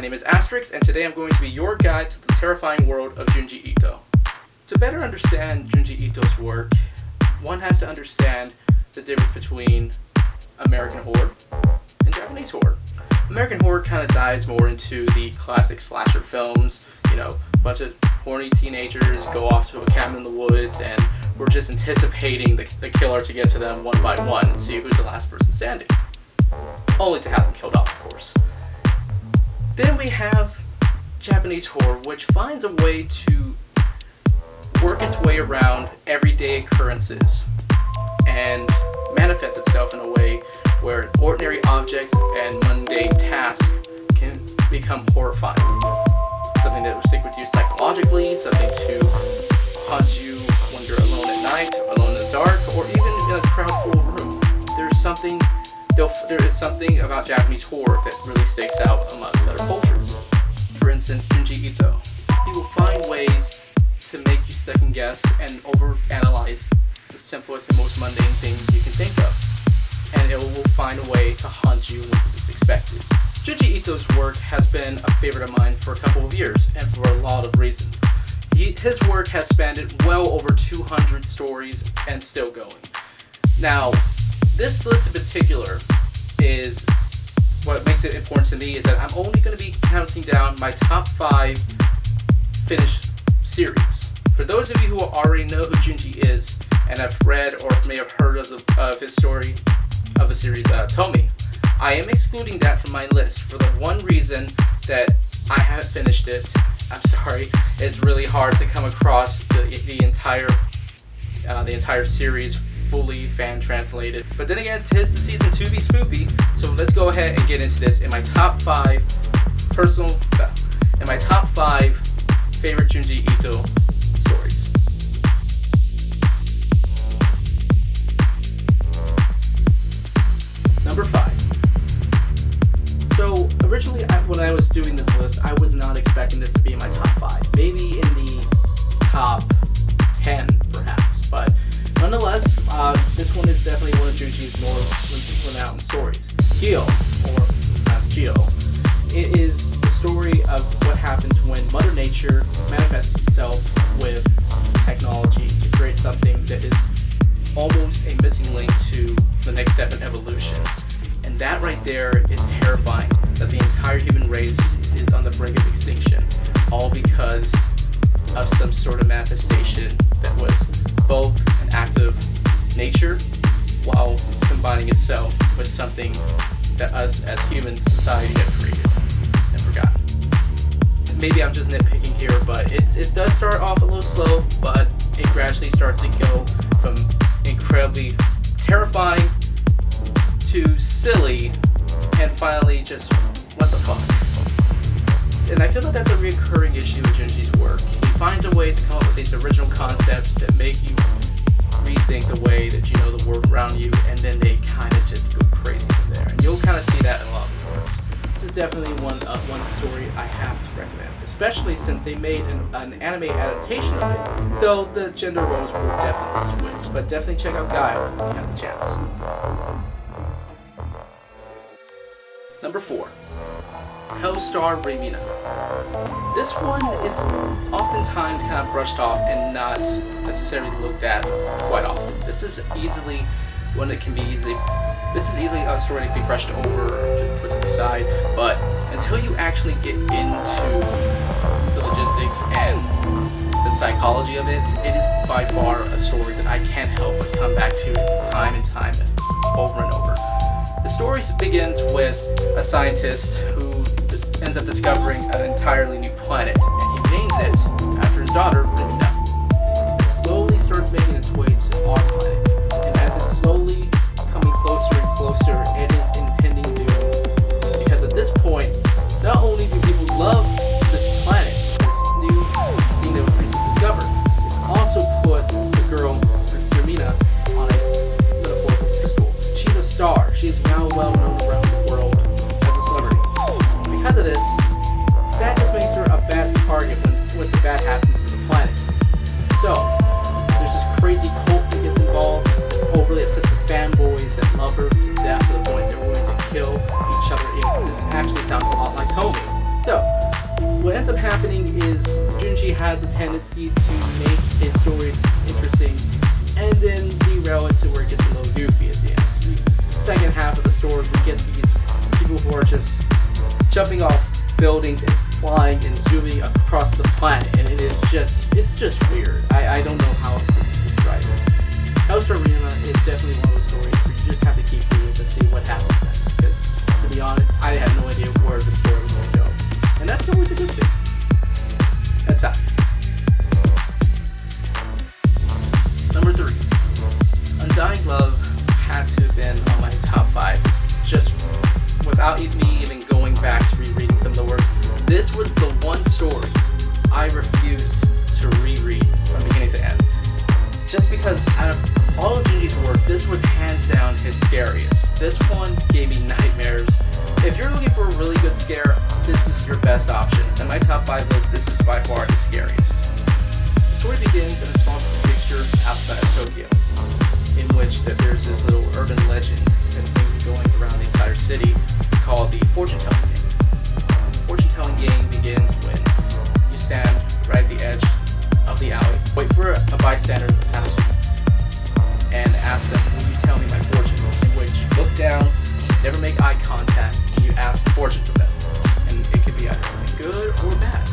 name is Asterix, and today I'm going to be your guide to the terrifying world of Junji Ito. To better understand Junji Ito's work, one has to understand the difference between American horror and Japanese horror. American horror kind of dives more into the classic slasher films, a bunch of horny teenagers go off to a cabin in the woods and we're just anticipating the killer to get to them one by one and see who's the last person standing. Only to have them killed off, of course. Then we have Japanese horror, which finds a way to work its way around everyday occurrences and manifests itself in a way where ordinary objects and mundane tasks can become horrifying. Something that will stick with you psychologically, something to haunt you when you're alone at night, alone in the dark, or even in a crowd full room. There is something about Japanese horror that really sticks out amongst other cultures. For instance, Junji Ito. He will find ways to make you second guess and overanalyze the simplest and most mundane things you can think of. And it will find a way to haunt you when it's expected. Junji Ito's work has been a favorite of mine for a couple of years, and for a lot of reasons. His work has spanned well over 200 stories and still going. Now, this list in particular is what makes it important to me is that I'm only going to be counting down my top 5 finished series. For those of you who already know who Junji is and have read or may have heard of his story of the series Tomi, I am excluding that from my list for the one reason that I haven't finished it. I'm sorry, it's really hard to come across the entire series fully fan translated. But then again, 'tis the season to be spoopy, so let's go ahead and get into this in my top 5 favorite Junji Ito stories. Number 5. So originally, when I was doing this list, I was not expecting this to be in my top 5. Maybe in the top 10, perhaps. But nonetheless, this one is definitely one of Junji's more renowned stories. Gyo, or pronounced Gyo. It is the story of what happens when Mother Nature manifests itself with technology to create something that is almost a missing link to the next step in evolution. And that right there is terrifying, that the entire human race is on the brink of extinction, all because of some sort of manifestation that was both an act of nature while combining itself with something that us as human society have created and forgotten. Maybe I'm just nitpicking here, but it does start off a little slow, but it gradually starts to go from incredibly terrifying to silly, and finally just, what the fuck? And I feel like that's a recurring issue with Junji's work. He finds a way to come up with these original concepts that make you rethink the way that you know the world around you, and then they kind of just go crazy from there. And you'll kind of see that in a lot of his works. This is definitely one story I have to recommend, especially since they made an anime adaptation of it, though the gender roles were definitely switched. But definitely check out Gaio if you have the chance. Number 4. Hellstar Remina. This one is oftentimes kind of brushed off and not necessarily looked at quite often. This is easily a story that can be brushed over or just put to the side, but until you actually get into the logistics and the psychology of it, it is by far a story that I can't help but come back to time and time over and over. The story begins with a scientist who ends up discovering an entirely new planet, and he names it after his daughter, Remina. It slowly starts making its way to our planet, and as it's slowly coming closer and closer, it is impending doom. Because at this point, not only do people love this planet, this new thing that was recently discovered, it's also put the girl, Remina, on a metaphorical pedestal. She's a star. She is now well known around the world as a celebrity. Because of this, that just makes her a bad target when something bad happens to the planet. has a tendency to make his stories interesting and then derail it to where it gets a little goofy at the end. The second half of the story, we get these people who are just jumping off buildings and flying and zooming across the planet, and it's just weird. I don't know how else to describe it. House Arena is definitely one of those stories where you just have to keep reading to see what happens next, because to be honest, I had no idea where the story was going to go. And that's always a good thing. At times. Number 3. Undying Love had to have been on my top 5. Just without me even going back to rereading some of the works. This was the one story I refused to reread from beginning to end. Just because out of all of Junji's work, this was hands down his scariest. This one gave me nightmares. If you're looking for a really good scare, this is your best option. In my top 5 list, this is by far the scariest. The story begins in a small picture outside of Tokyo, in which there's this little urban legend that's been going around the entire city called the fortune-telling game. The fortune-telling game begins when you stand right at the edge of the alley, wait for a bystander to pass you, and ask them, will you tell me my fortune? In which you look down, never make eye contact, and you ask the fortune for them. And it could be either something good or bad.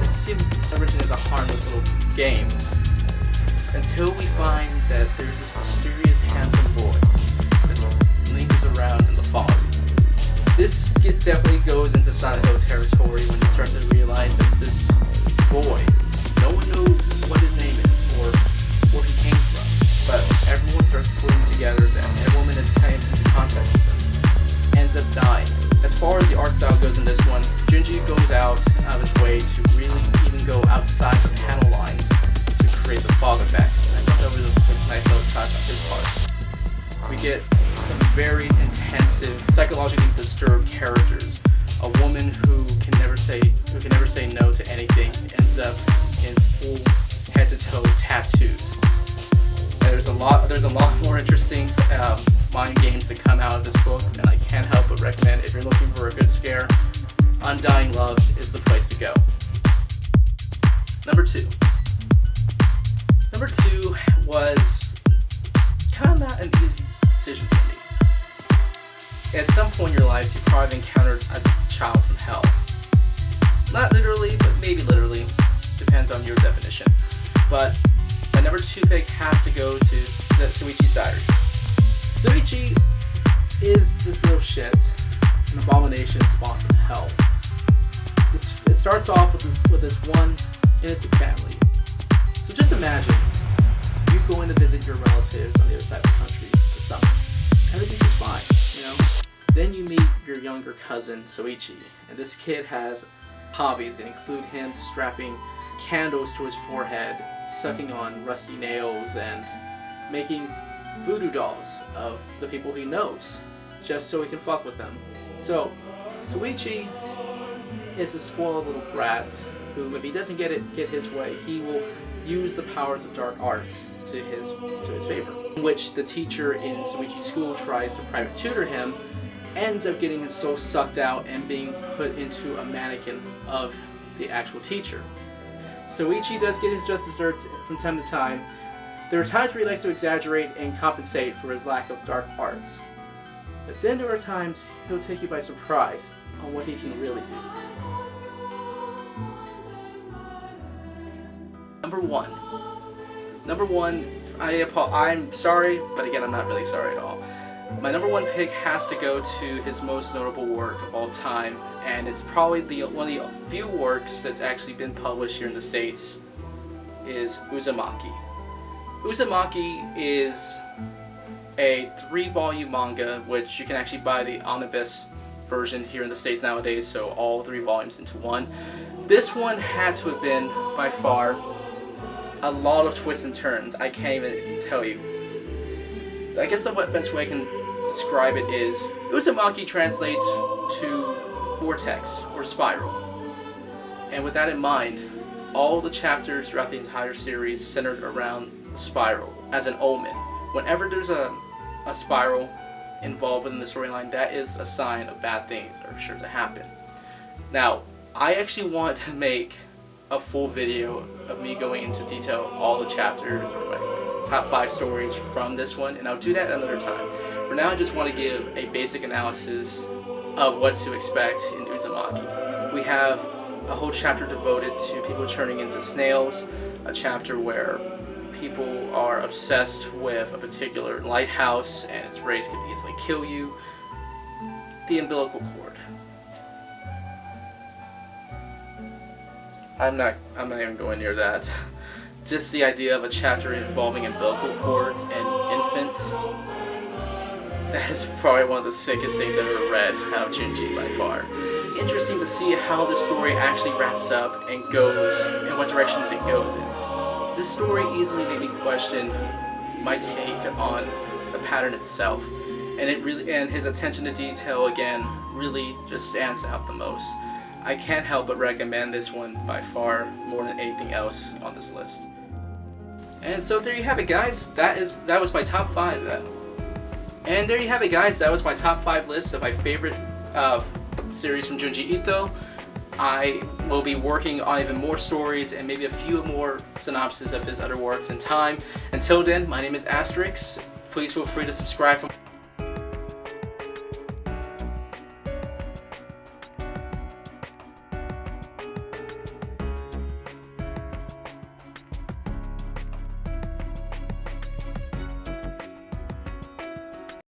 This seemed originally as a harmless little game, until we find that there's this mysterious handsome boy that lingers around in the fog. This definitely goes into Silent Hill territory when you start to realize that this boy, no one knows what his name is or where he came from, but everyone starts putting together that a woman is coming into contact with him, ends up dying. As far as the art style goes in this one, Junji goes out of his way to really even go outside the panel lines to create the fog effects. And I thought that was a nice little touch on his part. We get some very intensive, psychologically disturbed characters. A woman who can never say no to anything, ends up in full head-to-toe tattoos. There's a lot more interesting mind games that come out of this book, and I can't help but recommend, if you're looking for a good scare, Undying Love is the place to go. Number 2. Number 2 was kind of not an easy decision for me. At some point in your life, you probably encountered a child from hell. Not literally, but maybe literally. Depends on your definition. But my number 2 pick has to go to Shuichi's Diary. Shuichi is this little shit, an abomination spawned from hell. It starts off with this one innocent family. So just imagine you going to visit your relatives on the other side of the country for summer. Everything is fine, you know. Then you meet your younger cousin Shuichi, and this kid has hobbies that include him strapping candles to his forehead, sucking on rusty nails, and making voodoo dolls of the people he knows, just so he can fuck with them. So, Shuichi is a spoiled little brat who, if he doesn't get his way, he will use the powers of dark arts to his favor. In which the teacher in Shuichi's school tries to private tutor him, ends up getting his soul sucked out and being put into a mannequin of the actual teacher. Shuichi does get his just desserts from time to time. There are times where he likes to exaggerate and compensate for his lack of dark arts. But then there are times he'll take you by surprise on what he can really do. Number one, I'm sorry, but again, I'm not really sorry at all. My number 1 pick has to go to his most notable work of all time, and it's probably one of the few works that's actually been published here in the States, is Uzumaki. Uzumaki is a 3-volume manga, which you can actually buy the omnibus version here in the States nowadays, so all 3 volumes into one. This one had to have been, by far, a lot of twists and turns. I can't even tell you. I guess the best way I can describe it is, Uzumaki translates to vortex or spiral. And with that in mind, all the chapters throughout the entire series centered around a spiral as an omen. Whenever there's a spiral involved within the storyline, that is a sign of bad things are sure to happen. Now, I actually want to make a full video of me going into detail all the chapters or like top 5 stories from this one, and I'll do that another time. For now, I just want to give a basic analysis of what to expect in Uzumaki. We have a whole chapter devoted to people turning into snails, a chapter where people are obsessed with a particular lighthouse and its rays can easily kill you, the umbilical cord. I'm not even going near that. Just the idea of a chapter involving umbilical cords and infants. That is probably one of the sickest things I've ever read out of Junji by far. Interesting to see how the story actually wraps up and goes, and what directions it goes in. This story easily made me question my take on the pattern itself, and his attention to detail again really just stands out the most. I can't help but recommend this one by far more than anything else on this list. And so there you have it, guys. That was my top 5 then. And there you have it, guys. That was my top 5 list of my favorite series from Junji Ito. I will be working on even more stories and maybe a few more synopses of his other works in time. Until then, my name is Asterix. Please feel free to subscribe for